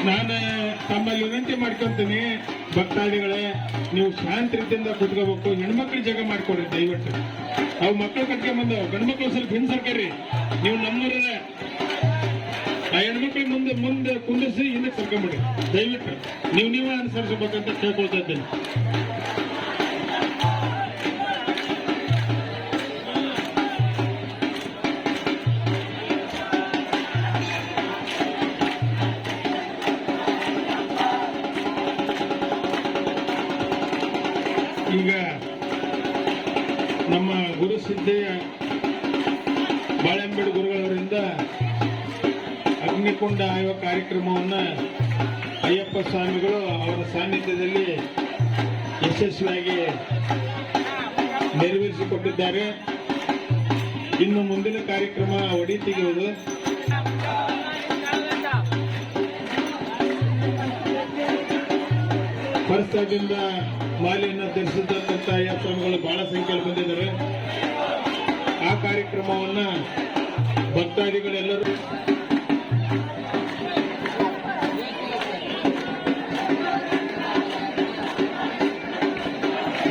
ನಾನು ತಮ್ಮಲ್ಲಿ ವಿನಂತಿ ಮಾಡ್ಕೊಂತೀನಿ, ಭಕ್ತಾದಿಗಳೇ, ನೀವು ಶಾಂತ ರೀತಿಯಿಂದ ಕುತ್ಕೋಬೇಕು. ಹೆಣ್ಮಕ್ಳು ಜಾಗ ಮಾಡ್ಕೊಡ್ರಿ ದಯವಿಟ್ಟು. ಅವು ಮಕ್ಕಳು ಕಟ್ಕೊಂಡ್ಬಂದವು, ಗಂಡ್ಮಕ್ಳು ಸ್ವಲ್ಪ ಹಿಂಸರ್ಕರಿ. ನೀವು ನಮ್ಮೂರ ಆ ಹೆಣ್ಮಕ್ಳಿಗೆ ಮುಂದೆ ಕುಂದಿಸಿ ಹಿಂದಕ್ಕೆ ಸರ್ಕೊಂಬಿಡಿ ದಯವಿಟ್ಟು. ನೀವೇ ಅನುಸರಿಸಬೇಕಂತ ಕೇಳ್ಕೊಳ್ತಾ ಇದ್ದೇನೆ. ಈಗ ನಮ್ಮ ಗುರುಸಿದ್ಧೆಯ ಬಾಳೆಂಬೇಡು ಗುರುಗಳವರಿಂದ ಅಗ್ನಿಕುಂಡ ಆಯುವ ಕಾರ್ಯಕ್ರಮವನ್ನು ಅಯ್ಯಪ್ಪ ಸ್ವಾಮಿಗಳು ಅವರ ಸಾನ್ನಿಧ್ಯದಲ್ಲಿ ಯಶಸ್ವಿಯಾಗಿ ನೆರವೇರಿಸಿಕೊಟ್ಟಿದ್ದಾರೆ. ಇನ್ನು ಮುಂದಿನ ಕಾರ್ಯಕ್ರಮ ಒಡಿ ತೆಗೆಯುವುದು. ಪರಿಸರದಿಂದ ಮಾಲೆಯನ್ನು ಧರಿಸಿದಂತ ಅಯ್ಯಪ್ಪ ಸ್ವಾಮಿಗಳು ಬಹಳ ಸಂಖ್ಯೆಯಲ್ಲಿ ಬಂದಿದ್ದಾರೆ. ಆ ಕಾರ್ಯಕ್ರಮವನ್ನ ಭಕ್ತಾದಿಗಳೆಲ್ಲರೂ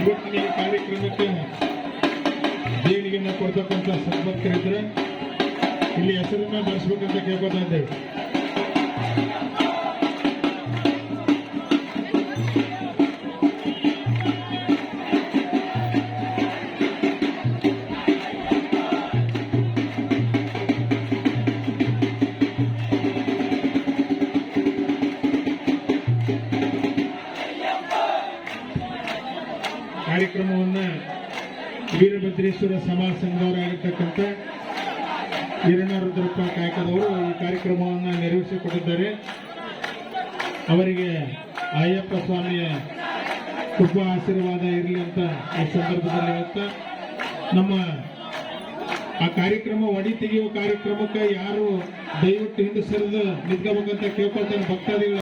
ಇವತ್ತಿನ ಈ ಕಾರ್ಯಕ್ರಮಕ್ಕೆ ದೇಣಿಗೆಯನ್ನು ಕೊಡ್ತಕ್ಕಂಥ ಸದ್ಭಕ್ತರಿದ್ರೆ ಇಲ್ಲಿ ಹೆಸರನ್ನ ಬರೆಸಬೇಕಂತ ಕೇಳ್ಕೊತಾ ಇದ್ದೇವೆ. ಕಾರ್ಯಕ್ರಮವನ್ನ ವೀರಭದ್ರೇಶ್ವರ ಸಮಾಜ ಸಂಘದವರಾಗಿರ್ತಕ್ಕಂಥ ಹಿರಣ್ಯರುದ್ರಪ್ಪ ಕಾಯಕದವರು ಈ ಕಾರ್ಯಕ್ರಮವನ್ನು ನೆರವೇರಿಸಿಕೊಟ್ಟಿದ್ದಾರೆ. ಅವರಿಗೆ ಅಯ್ಯಪ್ಪ ಸ್ವಾಮಿಯ ಕೃಪಾ ಆಶೀರ್ವಾದ ಇರಲಿ ಅಂತ ಈ ಸಂದರ್ಭದಲ್ಲಿ ಹೇಳ್ತಾ, ನಮ್ಮ ಆ ಕಾರ್ಯಕ್ರಮ ಒಡಿ ತೆಗೆಯುವ ಕಾರ್ಯಕ್ರಮಕ್ಕೆ ಯಾರು ದಯವಿಟ್ಟು ಹಿಂದೆ ಸರಿದು ನಿಂತ್ಕೋಬೇಕಂತ ಕೇಳ್ಕೊಳ್ತಾನೆ ಭಕ್ತಾದಿಗಳು.